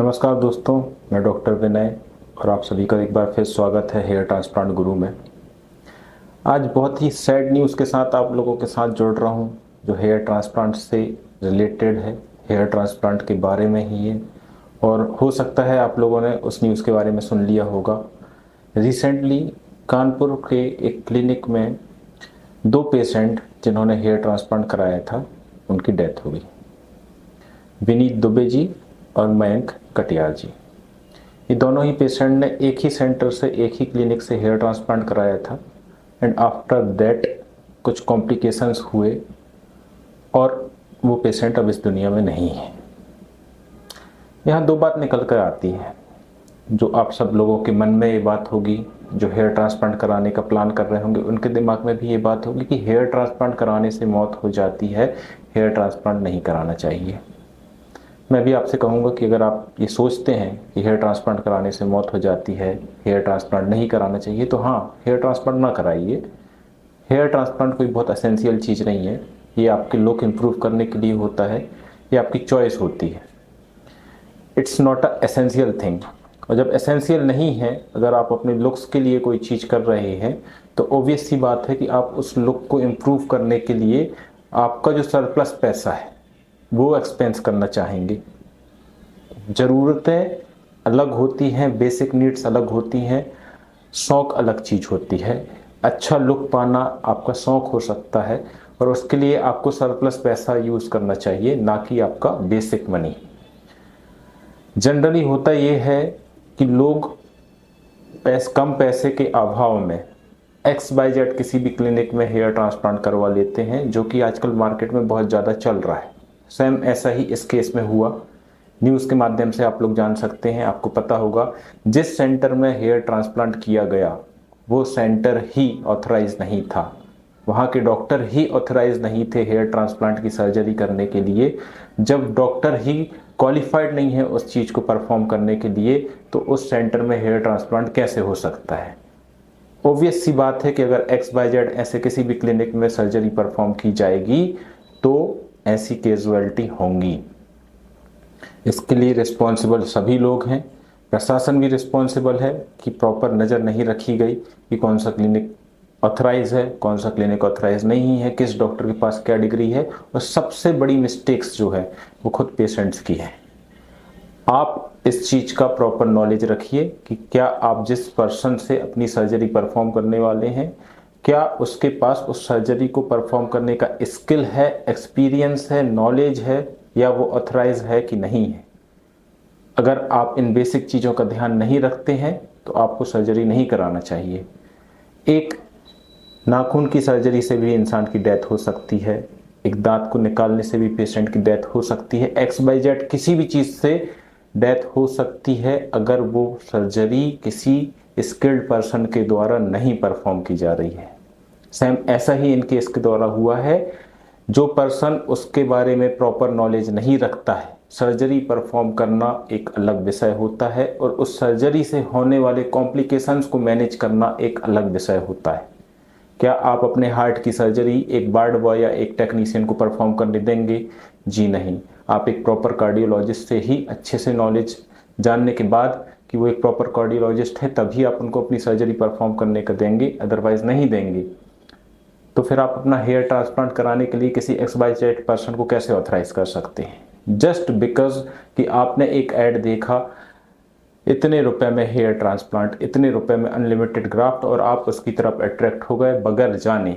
नमस्कार दोस्तों, मैं डॉक्टर विनय और आप सभी का एक बार फिर स्वागत है हेयर ट्रांसप्लांट गुरु में। आज बहुत ही सैड न्यूज़ के साथ आप लोगों के साथ जुड़ रहा हूं, जो हेयर ट्रांसप्लांट से रिलेटेड है। हेयर ट्रांसप्लांट के बारे में ही है और हो सकता है आप लोगों ने उस न्यूज़ के बारे में सुन लिया होगा। रिसेंटली कानपुर के एक क्लिनिक में 2 पेशेंट जिन्होंने हेयर ट्रांसप्लांट कराया था, उनकी डेथ हो गई। विनीत दुबे जी और मयंक कटियार जी, ये दोनों ही पेशेंट ने एक ही सेंटर से, एक ही क्लिनिक से हेयर ट्रांसप्लांट कराया था एंड आफ्टर दैट कुछ कॉम्प्लिकेशंस हुए और वो पेशेंट अब इस दुनिया में नहीं है। यहाँ 2 बात निकल कर आती है, जो आप सब लोगों के मन में ये बात होगी, जो हेयर ट्रांसप्लांट कराने का प्लान कर रहे होंगे उनके दिमाग में भी ये बात होगी कि हेयर ट्रांसप्लांट कराने से मौत हो जाती है, हेयर ट्रांसप्लांट नहीं कराना चाहिए। मैं भी आपसे कहूँगा कि अगर आप ये सोचते हैं कि हेयर ट्रांसप्लांट कराने से मौत हो जाती है, हेयर ट्रांसप्लांट नहीं कराना चाहिए, तो हाँ, हेयर ट्रांसप्लांट ना कराइए। हेयर ट्रांसप्लांट कोई बहुत एसेंशियल चीज़ नहीं है, ये आपके लुक इम्प्रूव करने के लिए होता है, ये आपकी चॉइस होती है। It's not a essential thing. और जब एसेंशियल नहीं है, अगर आप अपने लुक्स के लिए कोई चीज़ कर रहे हैं तो ऑब्वियस सी बात है कि आप उस लुक को इम्प्रूव करने के लिए आपका जो सरप्लस पैसा है वो एक्सपेंस करना चाहेंगे। ज़रूरतें अलग होती हैं, बेसिक नीड्स अलग होती हैं, शौक़ अलग चीज़ होती है। अच्छा लुक पाना आपका शौक़ हो सकता है और उसके लिए आपको सरप्लस पैसा यूज़ करना चाहिए, ना कि आपका बेसिक मनी। जनरली होता ये है कि लोग कम पैसे के अभाव में XYZ किसी भी क्लिनिक में हेयर ट्रांसप्लांट करवा लेते हैं, जो कि आजकल मार्केट में बहुत ज़्यादा चल रहा है। सेम ऐसा ही इस केस में हुआ। न्यूज़ के माध्यम से आप लोग जान सकते हैं, आपको पता होगा जिस सेंटर में हेयर ट्रांसप्लांट किया गया वो सेंटर ही ऑथराइज नहीं था, वहाँ के डॉक्टर ही ऑथराइज नहीं थे हेयर ट्रांसप्लांट की सर्जरी करने के लिए। जब डॉक्टर ही क्वालिफाइड नहीं है उस चीज़ को परफॉर्म करने के लिए, तो उस सेंटर में हेयर ट्रांसप्लांट कैसे हो सकता है। ऑब्वियस सी बात है कि अगर XYZ ऐसे किसी भी क्लिनिक में सर्जरी परफॉर्म की जाएगी तो ऐसी कैजुअलिटी होंगी। इसके लिए रिस्पॉन्सिबल सभी लोग हैं, प्रशासन भी रिस्पॉन्सिबल है कि प्रॉपर नज़र नहीं रखी गई कि कौन सा क्लिनिक ऑथराइज है, कौन सा क्लिनिक ऑथराइज नहीं है, किस डॉक्टर के पास क्या डिग्री है। और सबसे बड़ी मिस्टेक्स जो है वो खुद पेशेंट्स की है। आप इस चीज़ का प्रॉपर नॉलेज रखिए कि क्या आप जिस पर्सन से अपनी सर्जरी परफॉर्म करने वाले हैं, क्या उसके पास उस सर्जरी को परफॉर्म करने का स्किल है, एक्सपीरियंस है, नॉलेज है, या वो ऑथराइज है कि नहीं है। अगर आप इन बेसिक चीज़ों का ध्यान नहीं रखते हैं तो आपको सर्जरी नहीं कराना चाहिए। एक नाखून की सर्जरी से भी इंसान की डेथ हो सकती है, एक दांत को निकालने से भी पेशेंट की डेथ हो सकती है, XYZ किसी भी चीज़ से डेथ हो सकती है अगर वो सर्जरी किसी स्किल्ड पर्सन के द्वारा नहीं परफॉर्म की जा रही है। सेम ऐसा ही इन केस के द्वारा हुआ है। जो पर्सन उसके बारे में प्रॉपर नॉलेज नहीं रखता है, सर्जरी परफॉर्म करना एक अलग विषय होता है और उस सर्जरी से होने वाले कॉम्प्लिकेशंस को मैनेज करना एक अलग विषय होता है। क्या आप अपने हार्ट की सर्जरी एक वार्ड बॉय या एक टेक्नीशियन को परफॉर्म करने देंगे? जी नहीं। आप एक प्रॉपर कार्डियोलॉजिस्ट से ही अच्छे से नॉलेज जानने के बाद कि वो एक प्रॉपर कार्डियोलॉजिस्ट है तभी आप उनको अपनी सर्जरी परफॉर्म करने का देंगे, अदरवाइज नहीं देंगे। तो फिर आप अपना हेयर ट्रांसप्लांट कराने के लिए किसी XYZ पर्सन को कैसे ऑथराइज कर सकते हैं? जस्ट बिकॉज कि आपने एक ऐड देखा, इतने रुपए में हेयर ट्रांसप्लांट, इतने रुपए में अनलिमिटेड ग्राफ्ट, और आप उसकी तरफ अट्रैक्ट हो गए बगैर जाने।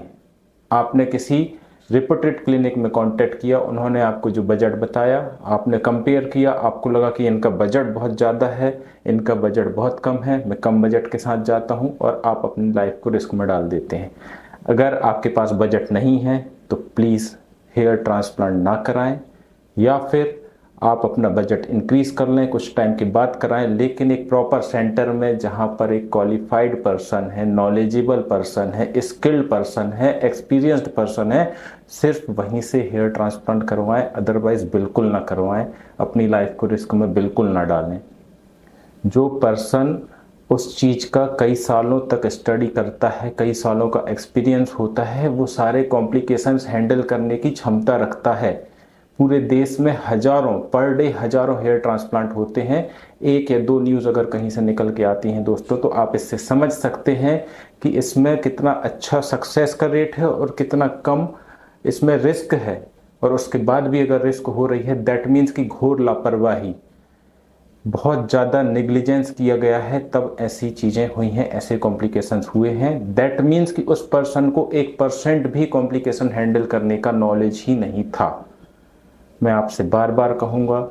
आपने किसी रिपोर्टेड क्लिनिक में कांटेक्ट किया, उन्होंने आपको जो बजट बताया, आपने कंपेयर किया, आपको लगा कि इनका बजट बहुत ज़्यादा है, इनका बजट बहुत कम है, मैं कम बजट के साथ जाता हूं, और आप अपनी लाइफ को रिस्क में डाल देते हैं। अगर आपके पास बजट नहीं है तो प्लीज़ हेयर ट्रांसप्लांट ना कराएं, या फिर आप अपना बजट इंक्रीज कर लें, कुछ टाइम के बाद कराएं, लेकिन एक प्रॉपर सेंटर में जहां पर एक क्वालिफाइड पर्सन है, नॉलेजेबल पर्सन है, स्किल्ड पर्सन है, एक्सपीरियंस्ड पर्सन है, सिर्फ वहीं से हेयर ट्रांसप्लांट करवाएं, अदरवाइज बिल्कुल ना करवाएं। अपनी लाइफ को रिस्क में बिल्कुल ना डालें। जो पर्सन उस चीज़ का कई सालों तक स्टडी करता है, कई सालों का एक्सपीरियंस होता है, वो सारे कॉम्प्लिकेशंस हैंडल करने की क्षमता रखता है। पूरे देश में हजारों पर डे हजारों हेयर ट्रांसप्लांट होते हैं। एक या दो न्यूज़ अगर कहीं से निकल के आती हैं दोस्तों, तो आप इससे समझ सकते हैं कि इसमें कितना अच्छा सक्सेस का रेट है और कितना कम इसमें रिस्क है। और उसके बाद भी अगर रिस्क हो रही है, दैट मीन्स कि घोर लापरवाही, बहुत ज़्यादा नेग्लिजेंस किया गया है, तब ऐसी चीज़ें हुई हैं, ऐसे कॉम्प्लिकेशंस हुए हैं। दैट मीन्स कि उस पर्सन को 1% भी कॉम्प्लिकेशन हैंडल करने का नॉलेज ही नहीं था। मैं आपसे बार बार कहूँगा,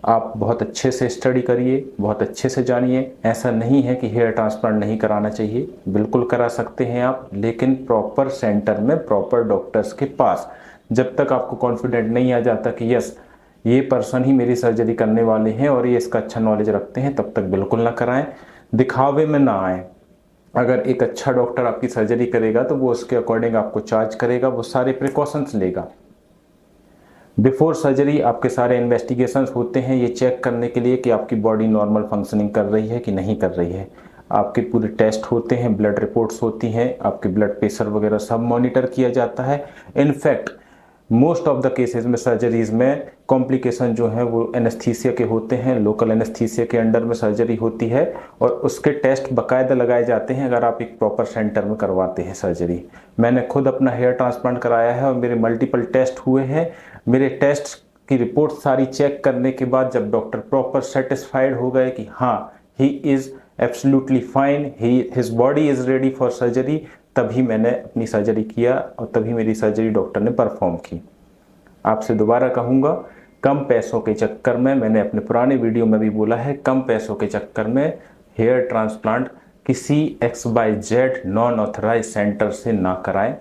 आप बहुत अच्छे से स्टडी करिए, बहुत अच्छे से जानिए। ऐसा नहीं है कि हेयर ट्रांसप्लांट नहीं कराना चाहिए, बिल्कुल करा सकते हैं आप, लेकिन प्रॉपर सेंटर में, प्रॉपर डॉक्टर्स के पास। जब तक आपको कॉन्फिडेंट नहीं आ जाता कि यस ये पर्सन ही मेरी सर्जरी करने वाले हैं और ये इसका अच्छा नॉलेज रखते हैं, तब तक बिल्कुल ना कराएं, दिखावे में ना आए। अगर एक अच्छा डॉक्टर आपकी सर्जरी करेगा तो वो उसके अकॉर्डिंग आपको चार्ज करेगा, वो सारे प्रिकॉशंस लेगा। बिफोर सर्जरी आपके सारे इन्वेस्टिगेशंस होते हैं ये चेक करने के लिए कि आपकी बॉडी नॉर्मल फंक्शनिंग कर रही है कि नहीं कर रही है। आपके पूरे टेस्ट होते हैं, ब्लड रिपोर्ट्स होती हैं, आपके ब्लड प्रेशर वगैरह सब मॉनिटर किया जाता है। In fact most of the cases में, सर्जरीज में कॉम्प्लिकेशन जो है वो एनेस्थीसिया के होते हैं, लोकल एनेस्थीसिया के अंडर में सर्जरी होती है और उसके टेस्ट बाकायदा लगाए जाते हैं अगर आप एक प्रॉपर सेंटर में करवाते हैं सर्जरी। मैंने खुद अपना हेयर ट्रांसप्लांट कराया है और मेरे मल्टीपल टेस्ट हुए हैं। मेरे टेस्ट की रिपोर्ट सारी चेक करने के बाद जब डॉक्टर प्रॉपर सेटिस्फाइड हो गए कि हाँ he is absolutely fine, his body is ready for surgery, तभी मैंने अपनी सर्जरी किया और तभी मेरी सर्जरी डॉक्टर ने परफॉर्म की। आपसे दोबारा कहूँगा, कम पैसों के चक्कर में, मैंने अपने पुराने वीडियो में भी बोला है, कम पैसों के चक्कर में हेयर ट्रांसप्लांट किसी XYZ नॉन ऑथराइज सेंटर से ना कराएं।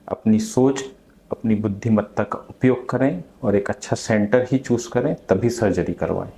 अपनी सोच, अपनी बुद्धिमत्ता का उपयोग करें और एक अच्छा सेंटर ही चूज करें, तभी सर्जरी करवाएं।